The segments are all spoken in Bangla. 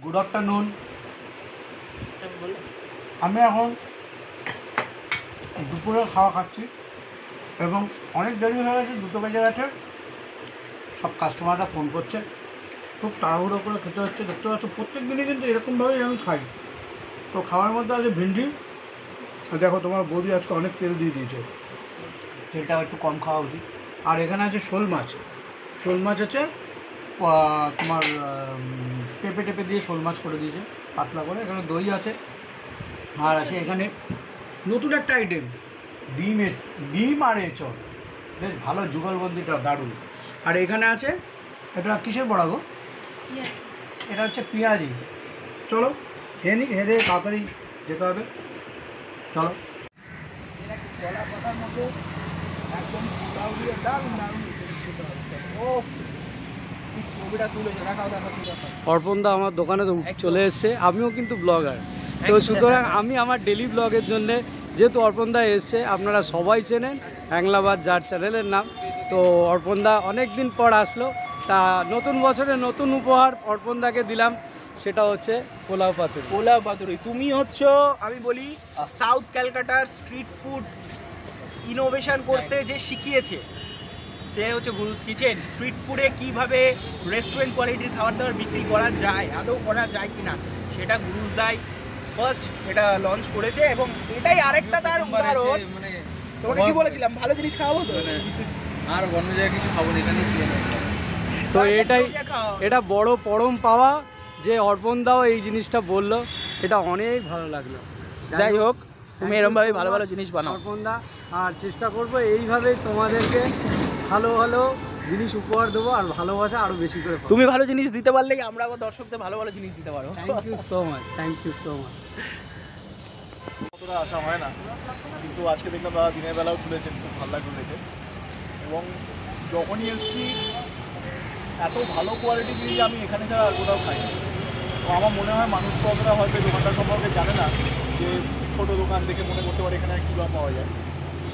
Good afternoon. আমি এখন দুপুরে খাওয়া খাচ্ছি এবং অনেক দেরি হয়ে গেছে, 2টো বেজে গেছে। সব কাস্টমাররা ফোন করছে, খুব তাড়াহুড়ো করে খেতে হচ্ছে। দেখতে পাচ্ছ প্রত্যেক দিনই কিন্তু এরকমভাবেই আমি খাই। তো খাওয়ার মধ্যে আছে ভিন্ডি। দেখো তোমার বৌদি আজকে অনেক তেল দিয়ে দিয়েছে, তেলটাও একটু কম খাওয়া উচিত। আর এখানে আছে শোল মাছ। শোল মাছ আছে তোমার পেঁপে টেপে দিয়ে শোল মাছ করে দিয়েছে পাতলা করে। এখানে দই আছে, আর আছে এখানে নতুন একটা আইটেম ডিম আর এঁচড়, বেশ ভালো যুগলবন্দিটা দারুণ। আর এখানে আছে এটা কিসের বড়া গো? এটা হচ্ছে পেঁয়াজি। চলো খেয়ে নিই, খেয়ে দিয়ে তাড়াতাড়ি যেতে হবে। চলো। কথার মধ্যে একদম অর্পণদা আমার দোকানে চলে এসছে, আমিও কিন্তু ব্লগার, তো সুতরাং আমি আমার ডেলি ব্লগের জন্যে যেহেতু অর্পণদা এসছে, আপনারা সবাই চেনেন হ্যাংলাবাদ যার চ্যানেলের নাম। তো অর্পণদা অনেক দিন পর আসলো, তা নতুন বছরে নতুন উপহার অর্পণদাকে দিলাম, সেটা হচ্ছে পোলাও পাতুরি। পোলাও পাতুরি তুমি হচ্ছ, আমি বলি সাউথ ক্যালকাটার স্ট্রিট ফুড ইনোভেশন করতে যে শিখিয়েছে সে হচ্ছে গুরুস কিচেন। স্ট্রিট ফুডে কীভাবে রেস্টুরেন্ট কোয়ালিটির খাবার দাবার বিক্রি করা যায়, আদৌ করা যায় কিনা, সেটা গুরুস দাই ফার্স্ট এটা লঞ্চ করেছে। এবং এটাই আরেকটা তার উদাহরণ। তোমাকে কি বলেছিলাম, ভালো জিনিস খাওয়াবো তো, আর অন্য জায়গায় কিছু খাবো না, এখানে তো এটা বড় পরম পাওয়া যে অর্পণদাও এই জিনিসটা বললো, এটা অনেক ভালো লাগলো। যাই হোক, তুমি এরকমভাবে ভালো ভালো জিনিস বানাও অর্পণদা, আর চেষ্টা করবো এইভাবে তোমাদেরকে ভালো ভালো জিনিস উপহার দেবো, আর ভালোবাসা আরও বেশি করে। তুমি ভালো জিনিস দিতে পারলেই আমরা আবার দর্শকদের ভালো ভালো জিনিস দিতে পারবো। Thank you so much, thank you so much. অতটা আশা হয় না, কিন্তু আজকে দেখলাম দাদা দিনের বেলাও তুলেছেন, খুব ভালো লাগলো দেখে। এবং যখনই এসেছি এত ভালো কোয়ালিটি জিনিস আমি এখানে ছাড়া আর কোথাও খাই না। তো আমার মনে হয় মানুষ তো অতটা হয়তো দোকানটার সম্পর্কে জানে না, যে ছোটো দোকান দেখে মনে করতে পারে এখানে কী পাওয়া যায়।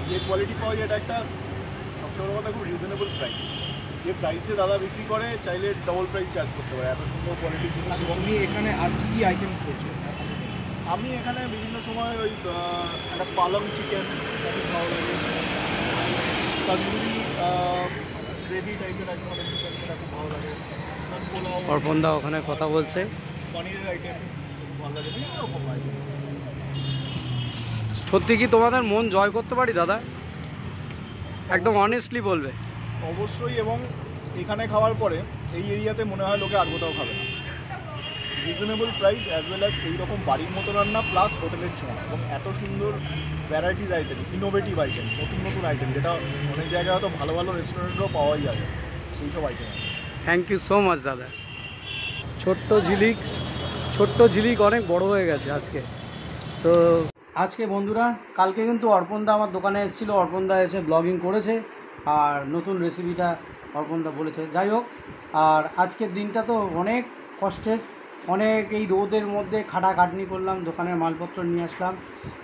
যে কোয়ালিটি পাওয়া যায় এটা একটা সবচেয়ে বড় কথা, খুব রিজনেবল প্রাইস। যে প্রাইসে দাদা বিক্রি করে চাইলে ডবল প্রাইস চার্জ করতে পারে, এত সুন্দর কোয়ালিটির জিনিস। তুমি এখানে আর কী আইটেম খেয়েছো? আমি এখানে বিভিন্ন সময় ওই একটা পালং চিকেন খুব ভালো লাগে, তন্দুরি গ্রেভি টাইপের এক ধরনের চিকেন, সেটা খুব ভালো লাগে। পোলাও, অর্পণদা ওখানে কথা বলছে, পনিরের আইটেম খুব ভালো লাগে, বিভিন্ন রকম আইটেম। সত্যি কি তোমাদের মন জয় করতে পারি দাদা? একদম অনেস্টলি বলবে। অবশ্যই, এবং এখানে খাওয়ার পরে এই এরিয়াতে মনে হয় লোকে আর কোথাও খাবে না। Reasonable price as well as এইরকম বাড়ির মতো রান্না প্লাস হোটেলের ছোঁয়া, এবং এত সুন্দর ভ্যারাইটিস আইটেম, ইনোভেটিভ আইটেম, নতুন নতুন আইটেম, যেটা অনেক জায়গায় হয়তো ভালো ভালো রেস্টুরেন্টেও পাওয়াই যাবে, সেই সব আইটেম আছে। থ্যাংক ইউ সো মাচ দাদা। ছোট্ট ঝিলিক অনেক বড় হয়ে গেছে আজকে। তো আজকে বন্ধুরা, কালকে কিন্তু অর্পণদা আমার দোকানে এসেছিলো, অর্পণদা এসে ব্লগিং করেছে আর নতুন রেসিপিটা অর্পণদা বলেছে। যাই হোক, আর আজকের দিনটা তো অনেক কষ্টের, অনেক এই রোদের মধ্যে খাটাখাটনি করলাম, দোকানের মালপত্র নিয়ে আসলাম।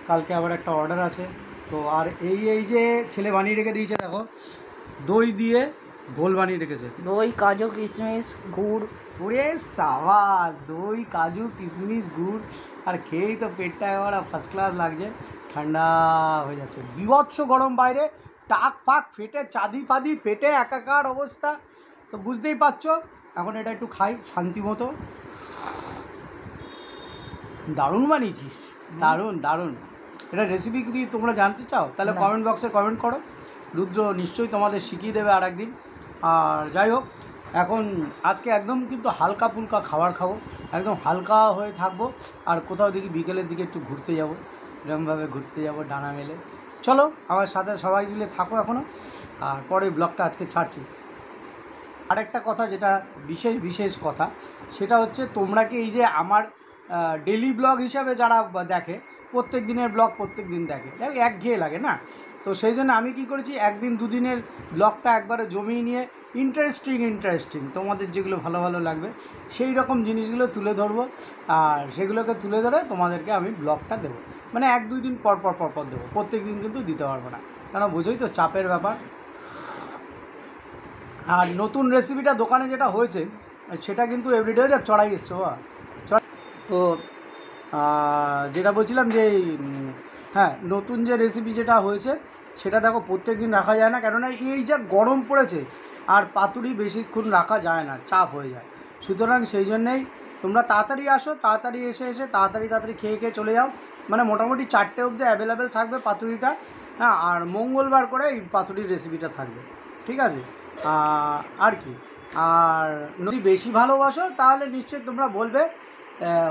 কালকে আবার একটা অর্ডার আছে। তো আর এই যে ছেলে বানিয়ে রেখে দিয়েছে, দেখো দই দিয়ে ঘোল বানিয়ে রেখেছে, দই, কাজু, কিশমিশ, গুড়। ওরে সাবা, দই, কাজু, কিশমিশ, গুড়, আর খেয়েই তো পেটটা এবার ফার্স্ট ক্লাস লাগছে, ঠান্ডা হয়ে যাচ্ছে। বিভৎস গরম বাইরে, টাক ফাক ফেটে, চাঁদি ফাদি ফেটে একাকার অবস্থা। তো বুঝতেই পারছো, এখন এটা একটু খাই শান্তি মতো। দারুণ বানিয়েছিস, দারুণ দারুণ। এটা রেসিপি যদি তোমরা জানতে চাও তাহলে কমেন্ট বক্সে কমেন্ট করো, রুদ্র নিশ্চয়ই তোমাদের শিখিয়ে দেবে আর একদিন। আর যাই হোক, এখন আজকে একদম কিন্তু হালকা ফুলকা খাবার খাবো, একদম হালকা হয়ে থাকবো। আর কোথাও দেখি বিকেলের দিকে একটু ঘুরতে যাব, এরকমভাবে ঘুরতে যাব ডানা মেলে। চলো আমার সাথে সবাই মিলে থাকো এখনও, আর পরে ব্লগটা আজকে ছাড়ছি। আরেকটা কথা, যেটা বিশেষ কথা, সেটা হচ্ছে তোমরা কি এই যে আমার ডেলি ব্লগ হিসাবে যারা দেখে, প্রত্যেক দিনের ব্লগ প্রত্যেক দিন দেখে, একঘেয়ে লাগে না? তো সেই জন্য আমি কি করেছি, একদিন দুদিনের ব্লগটা একবারে জমিয়ে নিয়ে ইন্টারেস্টিং তোমাদের যেগুলো ভালো ভালো লাগবে সেই রকম জিনিসগুলো তুলে ধরবো, আর সেগুলোকে তুলে ধরে তোমাদেরকে আমি ব্লগটা দেবো। মানে 1-2 দিন পর দেবো, প্রত্যেক দিন কিন্তু দিতে পারবো না, কারণ বোঝোই তো চাপের ব্যাপার। আর নতুন রেসিপিটা দোকানে যেটা হয়েছে সেটা কিন্তু এভরিডে চড়াই এসছো। তো যেটা বলছিলাম যে হ্যাঁ, নতুন যে রেসিপি যেটা হয়েছে সেটা দেখো প্রত্যেক দিন রাখা যায় না, কেননা এই যা গরম পড়েছে আর পাতুরি বেশিক্ষণ রাখা যায় না, চাপ হয়ে যায়। সুতরাং সেই জন্যেই তোমরা তাড়াতাড়ি আসো, তাড়াতাড়ি এসে তাড়াতাড়ি খেয়ে চলে যাও। মানে মোটামুটি 4টে অবধি অ্যাভেলেবেল থাকবে পাতুরিটা, হ্যাঁ। আর মঙ্গলবার করে এই পাতুরির রেসিপিটা থাকবে, ঠিক আছে? আর কি, আর যদি বেশি ভালোবাসো তাহলে নিশ্চয়ই তোমরা বলবে।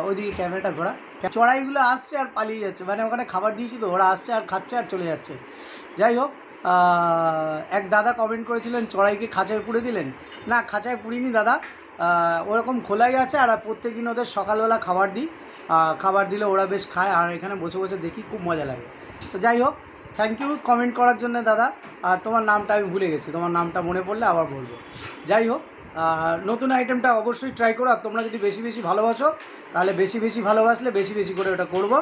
ওইদিকে ক্যামেরাটা ঘোরা, চড়াইগুলো আসছে আর পালিয়ে যাচ্ছে, মানে ওখানে খাবার দিয়েছি তো, ওরা আসছে আর খাচ্ছে আর চলে যাচ্ছে। যাই হোক, এক দাদা কমেন্ট করেছিলেন চড়াইকে খাঁচায় পুড়ে দিলেন। না, খাঁচায় পুড়িনি দাদা, ওরকম খোলাই আছে। আর প্রত্যেক দিন ওদের সকালবেলা খাবার দিই, খাবার দিলে ওরা বেশ খায়, আর এখানে বসে বসে দেখি, খুব মজা লাগে। তো যাই হোক, থ্যাংক ইউ কমেন্ট করার জন্য দাদা। আর তোমার নামটা আমি ভুলে গেছি, তোমার নামটা মনে পড়লে আবার বলবো। যাই হোক, নতুন আইটেমটা অবশ্যই ট্রাই করো। আর তোমরা যদি বেশি ভালোবাসো তাহলে বেশি ভালোবাসলে বেশি করে ওটা করব।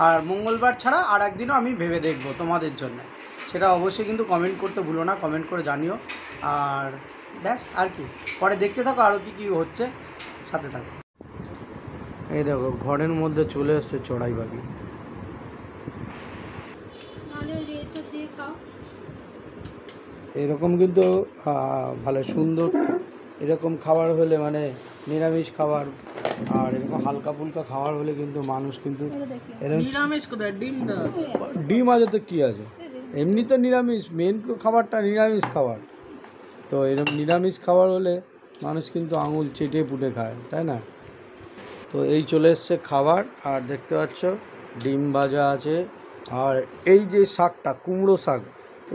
আর মঙ্গলবার ছাড়া আর একদিনও আমি ভেবে দেখবো তোমাদের জন্য, সেটা অবশ্যই কিন্তু কমেন্ট করতে ভুলো না, কমেন্ট করে জানিও। আর ব্যাস, আর কি, পরে দেখতে থাকো আরও কী হচ্ছে, সাথে থাকো। এই দেখো ঘরের মধ্যে চলে এসছে চড়াই পাখি। এরকম কিন্তু ভালো সুন্দর এরকম খাবার হলে, মানে নিরামিষ খাবার আর এরকম হালকা ফুলকা খাবার হলে কিন্তু মানুষ কিন্তু এরকম নিরামিষ কোথায়, ডিম আছে তো কী আছে, এমনি তো নিরামিষ, মেন খাবারটা নিরামিষ খাবার। তো এরকম নিরামিষ খাবার হলে মানুষ কিন্তু আঙুল চেটে পুটে খায়, তাই না? তো এই চলে এসছে খাবার, আর দেখতে পাচ্ছ ডিম ভাজা আছে। আর এই যে শাকটা, কুমড়ো শাক,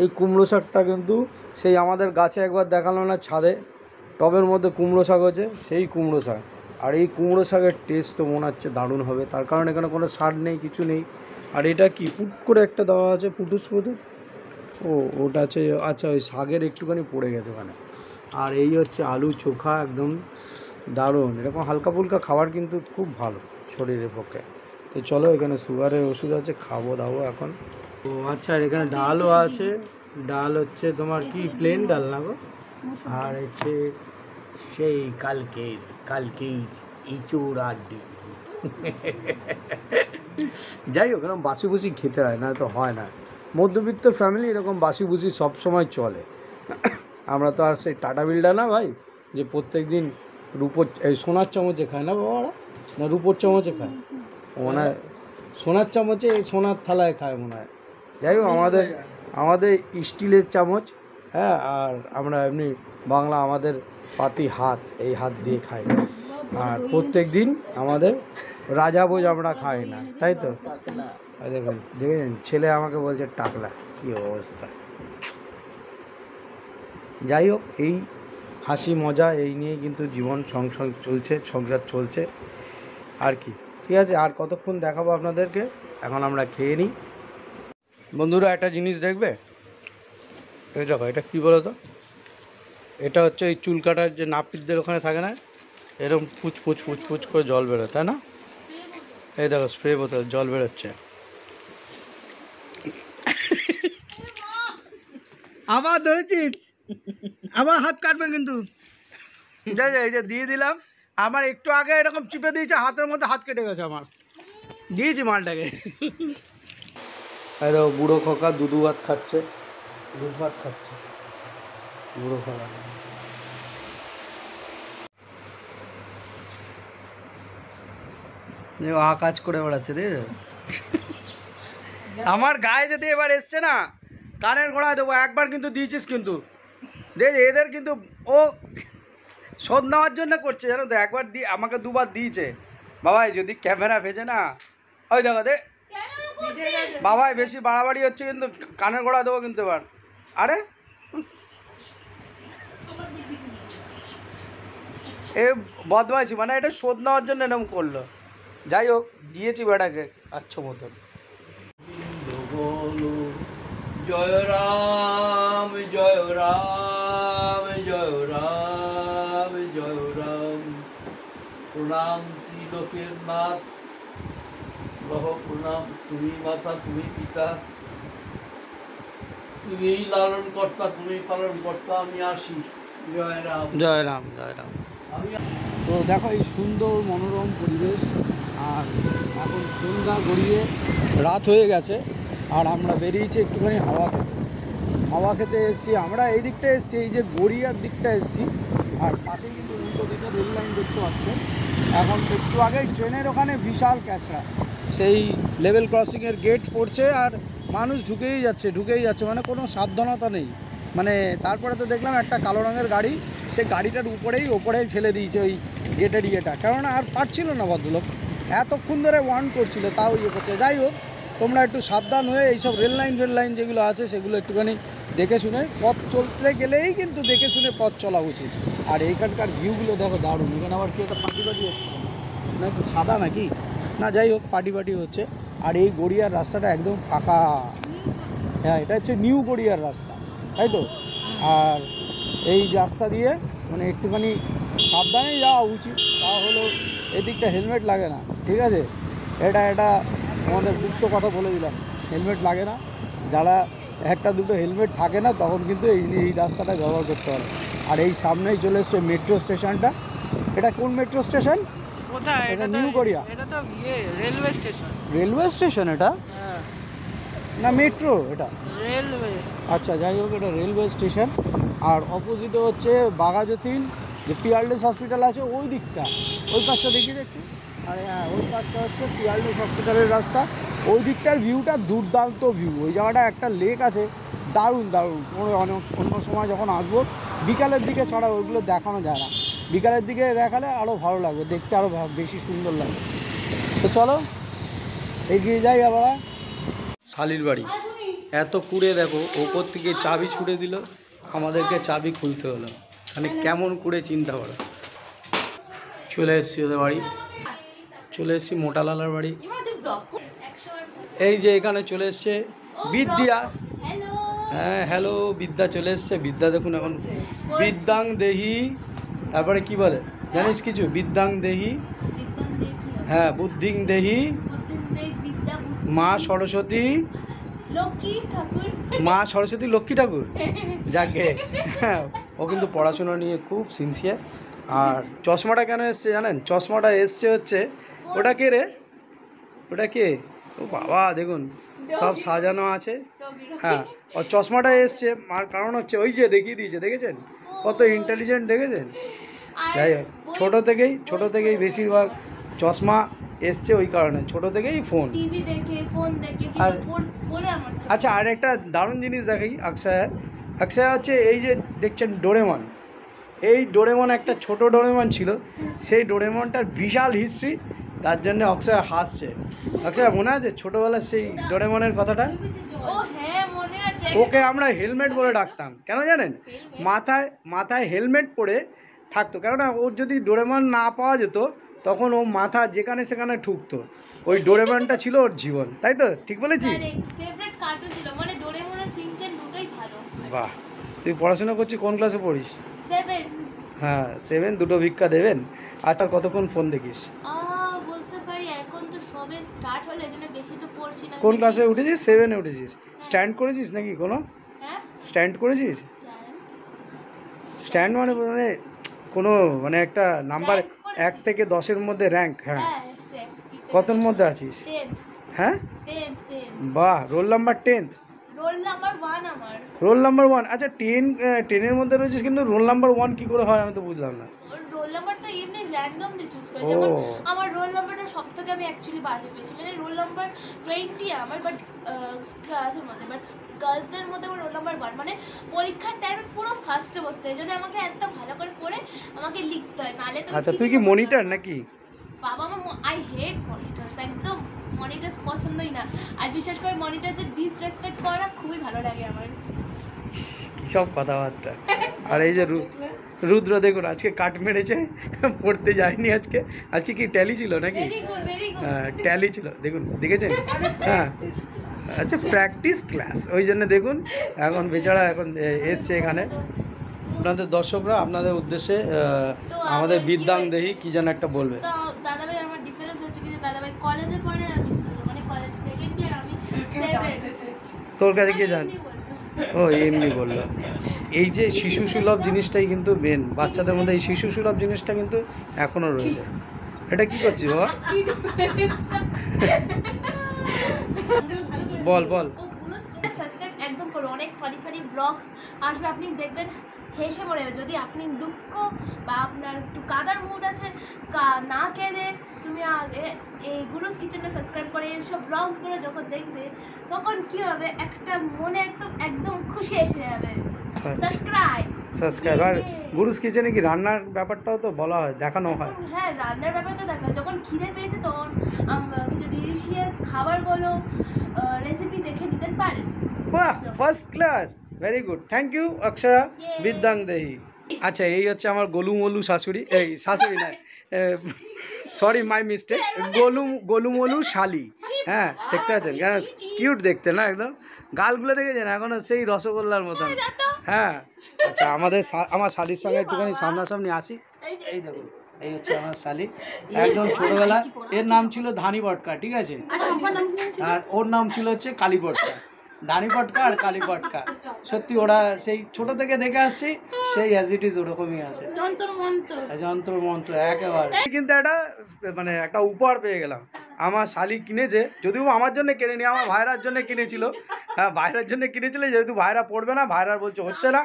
এই কুমড়ো শাকটা কিন্তু সেই আমাদের গাছে একবার দেখালো না, ছাদে টবের মধ্যে কুমড়ো শাক হচ্ছে, সেই কুমড়ো শাক। আর এই কুমড়ো শাকের টেস্ট তো মনে হচ্ছে দারুণ হবে, তার কারণ এখানে কোনো সার নেই, কিছু নেই। আর এটা কি পুট করে একটা দেওয়া আছে, পুটুস, ওটা আছে, আচ্ছা ওই শাকের একটুখানি পড়ে গেছে ওখানে। আর এই হচ্ছে আলু চোখা, একদম দারুণ। এরকম হালকা ফুলকা খাবার কিন্তু খুব ভালো শরীরের পক্ষে। তো চলো, এখানে সুগারের ওষুধ আছে, খাবো দাবো এখন। তো আচ্ছা, আর এখানে ডালও আছে, ডাল হচ্ছে তোমার কি প্লেন ডাল না গো? আর হচ্ছে সেই কালকে ইঁচড় আর ডিম। যাই হোক, এরকম বাসি বুসি খেতে হয় না, তো হয় না। মধ্যবিত্ত ফ্যামিলি এরকম বাসি বুসি সবসময় চলে। আমরা তো আর সেই টাটা বিল্ডা না ভাই, যে প্রত্যেক দিন এই সোনার চামচে খায় না বাবারা, না রূপোর চামচে খায় মনে হয়, সোনার চামচে, এই সোনার থালায় খায় মনে হয়। যাই হোক, আমাদের স্টিলের চামচ, হ্যাঁ। আর আমরা এমনি বাংলা, আমাদের পাতি হাত, এই হাত দিয়ে খাই। আর প্রত্যেক দিন আমাদের রাজাভোজ আমরা খাই না, তাই তো? দেখুন, দেখেছেন, ছেলে আমাকে বলছে টাকলা, কী অবস্থা। যাই হোক, এই হাসি মজা এই নিয়ে কিন্তু জীবন সংসার চলছে আর কি। ঠিক আছে, আর কতক্ষণ দেখাবো আপনাদেরকে, এখন আমরা খেয়ে নিই। বন্ধুরা, একটা জিনিস দেখবে, এই দেখো, এটা কী বলো তো? এটা হচ্ছে এই চুল কাটার যে নাপিতদের ওখানে থাকে না, এরকম পুচ করে জল বেরোয়, তাই না? এই দেখো, স্প্রে বোতল জল বেরোচ্ছে। আবার ধরেছিস, আবার হাত কাটবে কিন্তু। এই যে দিয়ে দিলাম, আমার একটু আগে এরকম চিপে দিয়েছে, হাতের মধ্যে হাত কেটে গেছে আমার, দিয়েছি মালটাকে। এই দেখো, বুড়ো খোকা দুধ ভাত খাচ্ছে, বুড়ো খোকা। কাজ করে বেড়াচ্ছে, দেখে আমার গায়ে যদি এবার এসছে না, কানের গোড়ায় দেবো। একবার কিন্তু দিয়েছিস কিন্তু, দেখ এদের কিন্তু ও শোধ নেওয়ার জন্য করছে, জানো তো। একবার আমাকে দুবার দিয়েছে বাবাই, যদি ক্যামেরা ভেজে না, ওই দেখো দে বাবাই, বেশি বাড়াবাড়ি হচ্ছে কিন্তু, কানের গোড়া দেবো কিন্তু এবার। আরে এ বদমাইছি, মানে এটা শোধ নেওয়ার জন্য এরকম করলো। যাই হোক, দিয়েছি বেটাকে আচ্ছা মতন। জয় রাম জয় রাম জয় রাম জয় রাম। প্রণাম ত্রিলোকের নাথ, লহ প্রণাম, তুমি মাতা, তুমি পিতা, তুমি লালন কর্তা, তুমি পালন কর্তা, আমি আসি। জয় রাম জয় রাম জয় রাম। তো দেখো, এই সুন্দর মনোরম পরিবেশ, সন্ধ্যা গড়িয়ে রাত হয়ে গেছে, আর আমরা বেরিয়েছি একটুখানি হাওয়া খেতে এসেছি। আমরা এই দিকটা এসেছি, এই যে গড়িয়ার দিকটা এসেছি, আর পাশেই কিন্তু উল্টো দিকে রেল লাইন দেখতে পাচ্ছেন। এখন একটু আগে ট্রেনের ওখানে বিশাল ক্যাচড়া, সেই লেভেল ক্রসিংয়ের গেট পড়ছে আর মানুষ ঢুকেই যাচ্ছে, মানে কোনো সাবধানতা নেই। মানে তারপরে তো দেখলাম একটা কালো রঙের গাড়ি, সে গাড়িটার ওপরেই ফেলে দিয়েছে ওই গেটের ইয়েটা, কেননা আর পারছিল না ভদ্রলোক, এতক্ষণ ধরে ওয়ার্ন করছিল তাও করছে। যাই হোক, তোমরা একটু সাবধান হয়ে এইসব রেল লাইন যেগুলো আছে সেগুলো একটুখানি দেখে শুনে, পথ চলতে গেলেই কিন্তু দেখে শুনে পথ চলা উচিত। আর এইখানকার ভিউগুলো দেখো দারুণ। এখানে আবার কি একটা পার্টি হচ্ছে না, একটু সাদা নাকি না, যাই হোক পার্টি হচ্ছে। আর এই গড়িয়ার রাস্তাটা একদম ফাঁকা, হ্যাঁ এটা হচ্ছে নিউ গড়িয়ার রাস্তা, তাই তো। আর এই রাস্তা দিয়ে মানে একটুখানি সাবধানে যাওয়া উচিত, তা হলো এদিকটা হেলমেট লাগে না, ঠিক আছে। এটা আমাদের গুপ্ত কথা বলে দিলাম, হেলমেট লাগে না। যারা একটা দুটো হেলমেট থাকে না তখন কিন্তু এই রাস্তাটা ব্যবহার করতে হবে। আর এই সামনেই চলে এসছে মেট্রো স্টেশনটা। এটা কোন মেট্রো স্টেশন? কোথায়? এটা নিউ গড়িয়া। এটা তো রেলওয়ে স্টেশন। রেলওয়ে স্টেশন এটা হ্যাঁ, না মেট্রো এটা? রেলওয়ে। আচ্ছা, যাই হোক, এটা রেলওয়ে স্টেশন। আর অপোজিটে হচ্ছে বাঘাযতীন, যে পিয়ারলেস হসপিটাল আছে ওই দিকটা, ওই পাশটা দেখিয়ে একটু। আর হ্যাঁ, ওই পাশটা হচ্ছে পিয়ারলেস হসপিটালের রাস্তা। ওই দিকটার ভিউটা দুর্দান্ত ভিউ। ওই জায়গাটা একটা লেক আছে, দারুণ। অন্য সময় যখন আসবো বিকালের দিকে ছাড়া ওইগুলো দেখানো যায় না, বিকালের দিকে দেখালে আরও ভালো লাগবে, দেখতে আরও বেশি সুন্দর লাগবে। তো চলো এগিয়ে যাই। আবার শালির বাড়ি এত কুড়ে, দেখো ওপর থেকে চাবি ছুড়ে দিল, আমাদেরকে চাবি খুলতে হলো। মানে কেমন কুড়ে চিন্তা করো। চলে এসেছি ওদের বাড়ি, চলে এসেছি মোটালালার বাড়ি। এই যে এখানে চলে এসছে বিদ্যা। হ্যাঁ হ্যালো, বিদ্যা চলে এসছে। বিদ্যা দেখুন এখন বিদ্যাং দেহি, তারপরে কি বলে জানিস কিছু? বিদ্যাং দেহি, হ্যাঁ বুদ্ধিং দেহি, মা সরস্বতী, মা সরস্বতী লক্ষ্মী ঠাকুর। যাকে হ্যাঁ, ও কিন্তু পড়াশোনা নিয়ে খুব সিনসিয়ার। আর চশমাটা কেন এসছে জানেন? চশমাটা এসছে হচ্ছে, ওটা কে রে? ওটা কে? ও বাবা, দেখুন সব সাজানো আছে। হ্যাঁ, ও চশমাটা এসছে আর কারণ হচ্ছে ওই যে দেখিয়ে দিয়েছে, দেখেছেন কত ইন্টেলিজেন্ট, দেখেছেন? যাই হোক, ছোটো থেকেই বেশিরভাগ চশমা এসছে ওই কারণে, ছোটো থেকেই ফোন। আর আচ্ছা, আর একটা দারুণ জিনিস দেখাই অক্ষয় হচ্ছে এই যে দেখছেন ডোরেমন, এই ডোরেমন একটা ছোট ডোরেমন ছিল, সেই ডোরেমনটার বিশাল হিস্ট্রি, তার জন্য অক্ষয় হাসছে। অক্ষয় মনে আছে ছোটোবেলার সেই ডোরেমনের কথাটা? ওকে আমরা হেলমেট বলে ডাকতাম, কেন জানেন? মাথায় হেলমেট পরে থাকতো, কেননা ওর যদি ডোরেমন না পাওয়া যেত তখন ও মাথা যেখানে সেখানে ঠুকতো। ওই ডোরেমনটা ছিল ওর জীবন, তাই তো? ঠিক বলেছি? বাহ, তুই পড়াশোনা করছিস, কোন ক্লাসে পড়িস? 7। হ্যাঁ 7, দুটো ভিক্ষা দেবেন। আচ্ছা, কতক্ষণ ফোন দেখিস? বলতে পারি এখন তো সবে স্টার্ট হলো, এজন্য বেশি তো পড়ছি না। কোন ক্লাসে উঠেছিস? 7-এ উঠেছিস। স্ট্যান্ড করেছিস নাকি কোনো? হ্যাঁ, স্ট্যান্ড করেছিস? স্ট্যান্ড মানে কোনো মানে একটা নাম্বার 1 থেকে 10-এর মধ্যে র্যাঙ্ক? হ্যাঁ, কতর মধ্যে আছিস? 10th। হ্যাঁ, 10th। বাহ, roll number 10th। Roll number 1 আমার। Roll number 1? আচ্ছা, 10-এর মধ্যে রয়েছিস, কিন্তু রোল নাম্বার 1 কী করে হয় আমি তো বুঝলাম না। রোল নাম্বার তো এমনি র্যান্ডমলি চুজ করে, ও। যেমন আমার রোল নাম্বারটা সবথেকে আমি অ্যাকচুয়ালি বাজে পেয়েছি, মানে রোল নাম্বার 20 আমার, বাট ক্লাসের মধ্যে, বাট গার্লসের মধ্যে আমার রোল নাম্বার 1, মানে পরীক্ষার টাইমে পুরো ফার্স্টে বসতে হয়, এই জন্য আমাকে এত ভালো করে পড়ে আমাকে লিখতে হয়, নাহলে তো। আচ্ছা, তুই কি মনিটর নাকি? বাবা মা, আই হেট মনিটরস, একদম মনিটরস পছন্দই না। আর বিশেষ করে মনিটর যে ডিসরেসপেক্ট করা খুবই ভালো লাগে আমার। কী সব কথাবার্তা। আর এই যে রুদ্র দেখুন আজকে কাট মেরেছে, পড়তে যায়নি আজকে কি ট্যালি ছিল নাকি? Very good, very good. হ্যাঁ, ট্যালি ছিল, দেখুন দেখেছেন? হ্যাঁ, আচ্ছা প্র্যাকটিস ক্লাস, ওই জন্য দেখুন এখন বেচারা এখন এসছে এখানে। আপনাদের দর্শকরা আপনাদের উদ্দেশ্যে আমাদের বিদ্যাং দেহি কি যেন একটা বলবে। তো দাদাভাই, আমার ডিফারেন্স হচ্ছে কি, যে দাদাভাই কলেজে পড়ে, আমি মানে কলেজে সেকেন্ড ইয়ার, আমি 7। তোর কাছে কে জান? ও এমনি বললো। এই যে শিশু সুলভ জিনিসটাই কিন্তু মেন, বাচ্চাদের মধ্যে এই শিশু সুলভ জিনিসটা কিন্তু এখনও রয়েছে। এটা কি করছিস বাবা? বল বল। সাবস্ক্রাইব একদম করো, অনেক ফানি ফানি ব্লগস আসবে, আপনি দেখবেন হেসে মরে যাবে। যদি আপনি দুঃখ বা আপনার একটু কাদার মুড আছে, না কেঁদে তুমি আগে এই গুরুস কিচেনে সাবস্ক্রাইব করে এইসব ব্লগসগুলো যখন দেখবে তখন কি হবে, একটা মনে একদম একদম খুশি এসে যাবে। সাবস্ক্রাইব। আর গুরুস কিচেনে কি রান্নার ব্যাপারটাও তো বলা হয়, দেখানো হয়? হ্যাঁ, রান্নার ব্যাপার তো দেখা হয়। যখন খিদে পেয়েছে তখন কিছু ডিলিশিয়াস খাবারগুলো রেসিপি দেখে নিতে পারেন। বাহ, first class, very good, thank you অক্ষয়া বিদ্যাং দেহি। আচ্ছা, এই হচ্ছে আমার গোলুমলু শাশুড়ি, এই শাশুড়ি নয়, সরি মাই মিস্টেক, গোলুমলু শালি। হ্যাঁ, দেখতে পাচ্ছেন কেন কিউট দেখতে না একদম, গালগুলো দেখেছেন এখনো সেই রসগোল্লার মতন। হ্যাঁ, আচ্ছা, আমার শালির সঙ্গে একটুখানি সামনাসামনি আসি। এই দেখুন, এই হচ্ছে আমার শালি, একদম ছোটবেলা এর নাম ছিল ধানি পটকা, ঠিক আছে, আর ওর নাম ছিল হচ্ছে কালী পটকা। ধানি পটকা আর কালী পটকা, সত্যি ওরা সেই ছোট থেকে দেখে আসছি, সেই অ্যাজ ইট ইজ ওরকমই আছে, যন্ত্র মন্ত্র একেবারে। কিন্তু মানে একটা উপহার পেয়ে গেলাম, আমার শালি কিনেছে, যদিও আমার জন্য কিনেনি, আমার ভাইরার জন্য কিনেছিল। হ্যাঁ, ভাইরার জন্য কিনেছিল, যেহেতু ভাইরা পড়বে না, ভাইরার বলছে হচ্ছে না,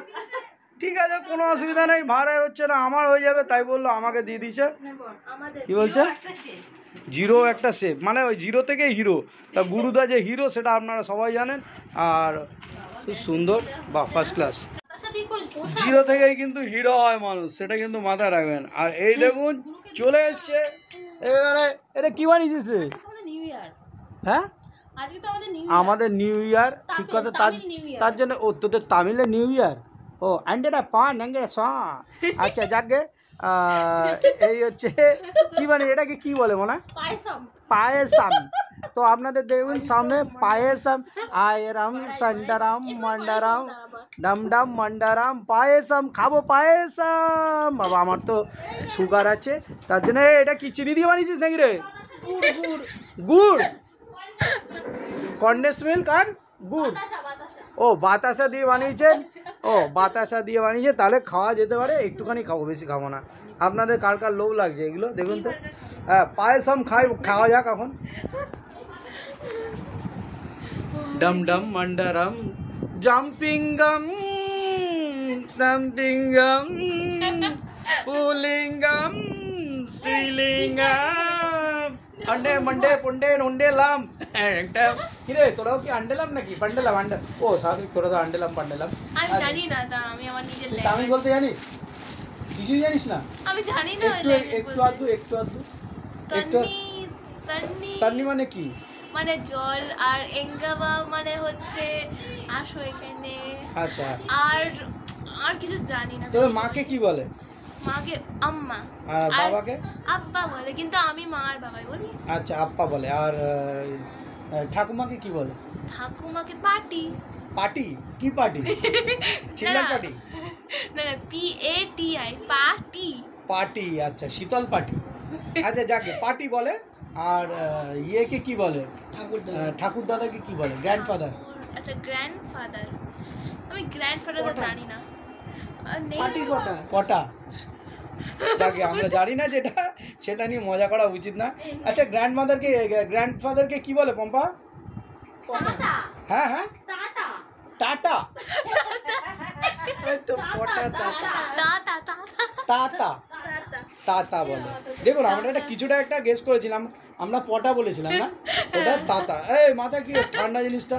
ঠিক আছে কোনো অসুবিধা নেই, ভাইরার হচ্ছে না, আমার হয়ে যাবে, তাই বললো, আমাকে দিয়ে দিয়েছে। কি বলছে? জিরো একটা শেপ, মানে ওই জিরো থেকে হিরো, তা গুরুদা যে হিরো সেটা আপনারা সবাই জানেন। আর খুব সুন্দর, বা ফার্স্ট ক্লাস, জিরো থেকেই কিন্তু হিরো হয় মানুষ, সেটা কিন্তু মাথায় রাখবেন। আর এই দেখুন চলে এসছে এবারে, এটা কি বানিয়েছিস রে? হ্যাঁ, আমাদের নিউ ইয়ার, ঠিক কথা, তার জন্য ও তোদের তামিলে নিউ ইয়ার, ও অ্যান্ডেডা পান অ্যান্ডেডা সা। আচ্ছা, যাকে এই হচ্ছে কি মানে, এটাকে কি বলে মনে হয়? পায়েসাম। তো আপনাদের দেখুন সামনে পায়েসাম, আয়রাম সান্ডারাম মন্ডারাম ডাম ডাম মন্ডারাম পায়েসাম, খাবো পায়েসাম। বাবা, আমার তো সুগার আছে, তার জন্য। এটা কি চিনি দিয়ে বানিয়েছিস নাকি রে? গুড়, কন্ডেন্স মিল্ক আর গুড়। ও, বাতাসা দিয়ে বানিয়েছেন? ও, বাতাসা দিয়ে বানিয়েছে, তাহলে খাওয়া যেতে পারে, একটুখানি খাবো, বেশি খাবো না। আপনাদের কার কার লোভ লাগছে এগুলো দেখুন তো। হ্যাঁ, পায়েসাম খাওয়া যাক এখন। ডম ডম মন্ডারাম জাম্পিং গাম জাম্পিং গাম পুলিঙ্গাম শ্রীলিঙ্গাম আন্ডে মন্ডে পুন্ডে নন্ডে লাম। একটা কিরে, তোরাও কি আন্ডেলাম নাকি পান্ডেলাম? ও স্বাভাবিক, তোরা তো আন্ডেলাম পান্ডেলাম। আমি জানি না, তা আমি আমার নিজের তামিল বলতে জানিস? কিছুই জানিস না? আমি জানি না, একটু আধটু তান্নি মানে কি? মানে জল, আর এঙ্গাবা মানে হচ্ছে আসো এখানে। আচ্ছা, আর কিছু জানি না। তোর মাকে কি বলে? মাকে আম্মা, আর বাবাকে আব্বা বলে, কিন্তু আমি মা আর বাবাই বলি। আচ্ছা, আপ্পা বলে। আর ঠাকুমাকে কি বলে? ঠাকুমাকে পাটি। পাটি? কি পাটি? চিল্লার পাটি? না, PATI, পাটি। পাটি, আচ্ছা, শীতল পাটি। আচ্ছা, যাকে পাটি বলে। আর ইয়েকে কি বলে? ঠাকুর দাদাকে কি বলে? গ্র্যান্ডফাদার। আচ্ছা, গ্র্যান্ডফাদার, আমি গ্র্যান্ডফাদার জানি না। কটা? যাকে আমরা জানি না যেটা, সেটা নিয়ে মজা করা উচিত না। আচ্ছা, গ্র্যান্ডফাদারকে কি বলে পম্পা? হ্যাঁ হ্যাঁ, টাটা। তাতা বলে। দেখুন, আমরা এটা কিছুটা একটা গেস করেছিলাম, আমরা পটা বলেছিলাম না, ওটা তাতা। এই মাথা কি ঠান্ডা জিনিসটা,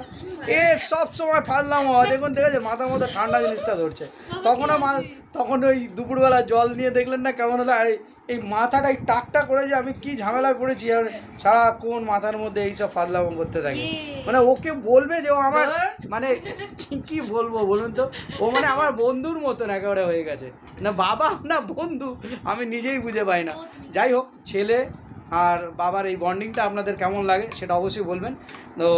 এ সব সময় ফাজলাম হয়, দেখুন, ঠিক আছে, মাথার মধ্যে ঠান্ডা জিনিসটা ধরছে। তখন ওই দুপুরবেলা জল নিয়ে দেখলেন না কেমন হলো? আর এই মাথাটা এই টাকটা করে যে আমি কি ঝামেলায় পড়েছি, সারাক্ষণ মাথার মধ্যে এইসব ফাজলামো করতে থাকি। মানে ওকে বলবে যে ও আমার, মানে কি বলবো বলুন তো, ও মানে আমার বন্ধুর মতন একেবারে হয়ে গেছে, না বাবা না বন্ধু, আমি নিজেই বুঝে পাই না। যাই হোক, ছেলে আর বাবার এই বন্ডিংটা আপনাদের কেমন লাগে সেটা অবশ্যই বলবেন। তো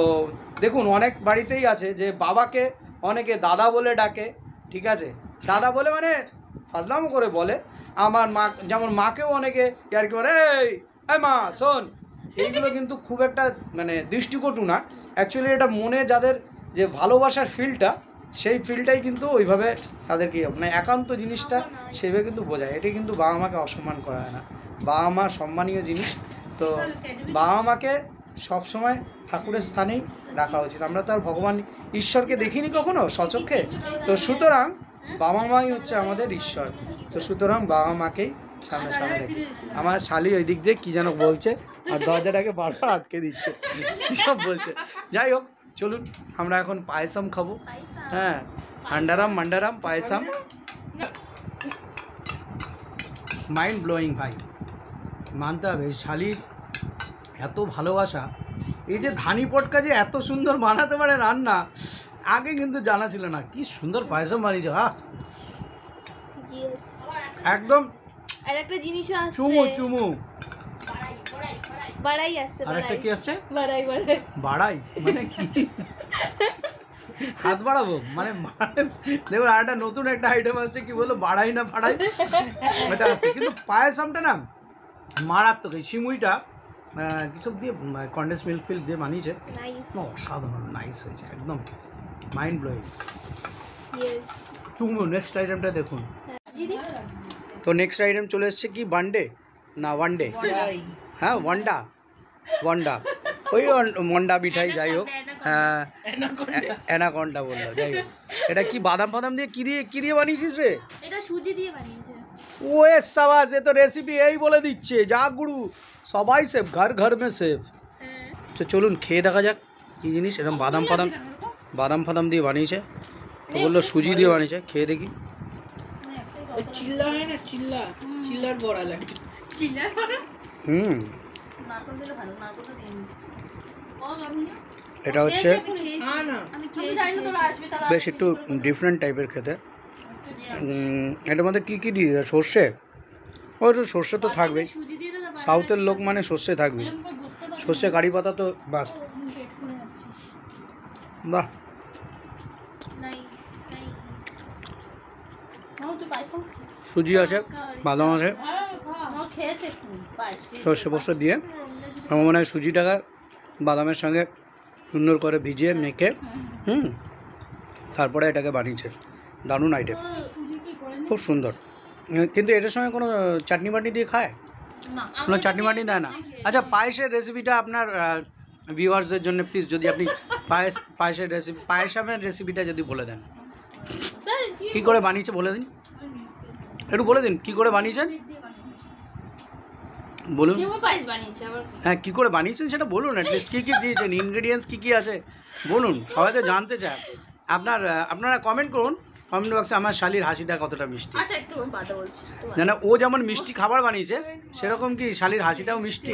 দেখুন, অনেক বাড়িতেই আছে যে বাবাকে অনেকে দাদা বলে ডাকে, ঠিক আছে, দাদা বলে মানে ফাজলামো করে বলে। আমার মা, যেমন মাকেও অনেকে আর কি বলে, এই মা শোন, এইগুলো কিন্তু খুব একটা মানে দৃষ্টিকটু না, অ্যাকচুয়ালি এটা মনে যাদের যে ভালোবাসার ফিলটা, সেই ফিলটাই কিন্তু ওইভাবে তাদেরকে মানে একান্ত জিনিসটা সেভাবে কিন্তু বোঝায়। এটা কিন্তু বাবা মাকে অসম্মান করা হয় না। বাবা মা সম্মানীয় জিনিস, তো বাবা মাকে সবসময় ঠাকুরের স্থানেই রাখা উচিত। আমরা তো আর ভগবান ঈশ্বরকে দেখিনি কখনো সচক্ষে, তো সুতরাং বাবা মাই হচ্ছে আমাদের ঈশ্বর, তো সুতরাং বাবা মাকেই সামনে সামনে রেখে। আমার শালি ওই দিক দিয়ে কী যেন বলছে আর দরজাটাকে বারবার আটকে দিচ্ছে, কী সব বলছে। যাই হোক, চলুন আমরা এখন পায়েসাম খাবো। হ্যাঁ, মান্ডারাম পায়েসাম, মাইন্ড ব্লোয়িং ভাই, মানতে হবে শালির এত ভালোবাসা। এই যে ধানি পটকা যে এত সুন্দর বানাতে পারে রান্না, আগে কিন্তু জানা ছিল না। কি সুন্দর পায়েসম বানিয়েছে, একদম আর একটা জিনিসও আছে, চুমু বাড়াই আছে। আর একটা কি আসছে, বাড়াই মানে কি হাত বাড়াবো, মানে দেখুন আর একটা নতুন একটা আইটেম আসছে, কি বললো বাড়াই না ফাড়াই, এটা হচ্ছে। কিন্তু পায়েসামটা না মারাত্মক। এই সিমুইটা কিসব দিয়ে কন্ডেন্স মিল্ক দিয়ে বানিয়েছে, অসাধারণ নাইস হয়েছে, একদম মাইন্ড ব্লোয়িং। চুমু নেক্সট আইটেমটা দেখুন। তো নেক্সট আইটেম চলে এসছে কি, ওয়ানডে, হ্যাঁ ওয়ান্ডা ওই মন্ডা মিঠাই, যাই হোক, অ্যানাকন্ডা বললো, যাই হোক। এটা কি বাদাম ফাদাম দিয়ে কি দিয়ে বানিয়েছিস রে? এটা সুজি দিয়ে বানিয়েছে। ওয়ে সাবাস, এ তো রেসিপি এই বলে দিচ্ছে, যা গুরু, সবাই সেফ, ঘর মে সেফ। তো চলুন খেয়ে দেখা যাক কি জিনিস। এরকম বাদাম ফাদাম দিয়ে বানিয়েছে, তো বললো সুজি দিয়ে বানিয়েছে, খেয়ে দেখি। চিল্লা হয় না, চিল্লার বড়া লাগে। এটা হচ্ছে বেশ একটু ডিফারেন্ট টাইপের খেতে। এটার মধ্যে কী দিয়ে সর্ষে, ও একটু সর্ষে তো থাকবেই, সাউথের লোক মানে সর্ষে থাকবে, সর্ষে কারি পাতা তো বাস। বাহ, সুজি আছে, বাদাম আছে, সর্ষে দিয়ে আমার মনে হয় সুজিটাকে বাদামের সঙ্গে সুন্দর করে ভিজিয়ে মেখে তারপরে এটাকে বানিয়েছে। দারুণ আইটেম, খুব সুন্দর। কিন্তু এটার সঙ্গে কোনো চাটনি বাটনি দিয়ে খায়? কোনো চাটনি বাটনি দেয় না। আচ্ছা, পায়েসের রেসিপিটা আপনার ভিউয়ার্সদের জন্য প্লিজ, যদি আপনি পায়েসামের রেসিপিটা যদি বলে দেন, কী করে বানিয়েছে বলে দিন, একটু বলে দিন কী করে বানিয়েছেন, বলুন। হ্যাঁ, কী করে বানিয়েছেন সেটা বলুন, অ্যাটলিস্ট কী কী দিয়েছেন, ইনগ্রেডিয়েন্টস কী কী আছে বলুন, সবাই তো জানতে চায়। আপনারা কমেন্ট করুন কমেন্ট বক্সে, আমার শালির হাসিটা কতটা মিষ্টি। না ও যেমন মিষ্টি খাবার বানিয়েছে, সেরকম কি শালির হাসিটাও মিষ্টি?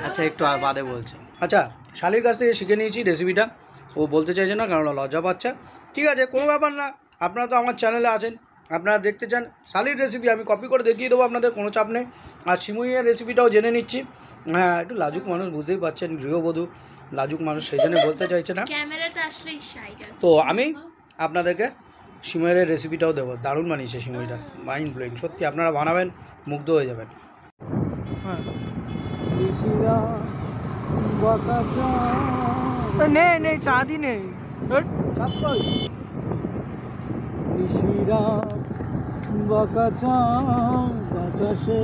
আচ্ছা, একটু বাদে বলছে। আচ্ছা, শালির কাছ থেকে শিখে নিয়েছি রেসিপিটা, ও বলতে চাইছে না কারণ লজ্জা পাচ্ছে। ঠিক আছে, কোনো ব্যাপার না, আপনারা তো আমার চ্যানেলে আছেন, আপনারা দেখতে চান শালির রেসিপি, আমি কপি করে দেখিয়ে দেবো, আপনাদের কোনো চাপ নেই। আর সিমুইয়ের রেসিপিটাও জেনে নিচ্ছি। হ্যাঁ, একটু লাজুক মানুষ, বুঝতেই পারছেন, গৃহবধূ লাজুক মানুষ, সেই জন্য বলতে চাইছে না। তো আমি আপনাদেরকে সিমুইয়ের রেসিপিটাও দেবো, দারুণ বানিয়েছে সিমুইটা, মাইন্ড ব্লোয়িং, সত্যি আপনারা বানাবেন মুগ্ধ হয়ে যাবেন। নেই চাঁদি নেই, বাঁকা চাঁদ আকাশে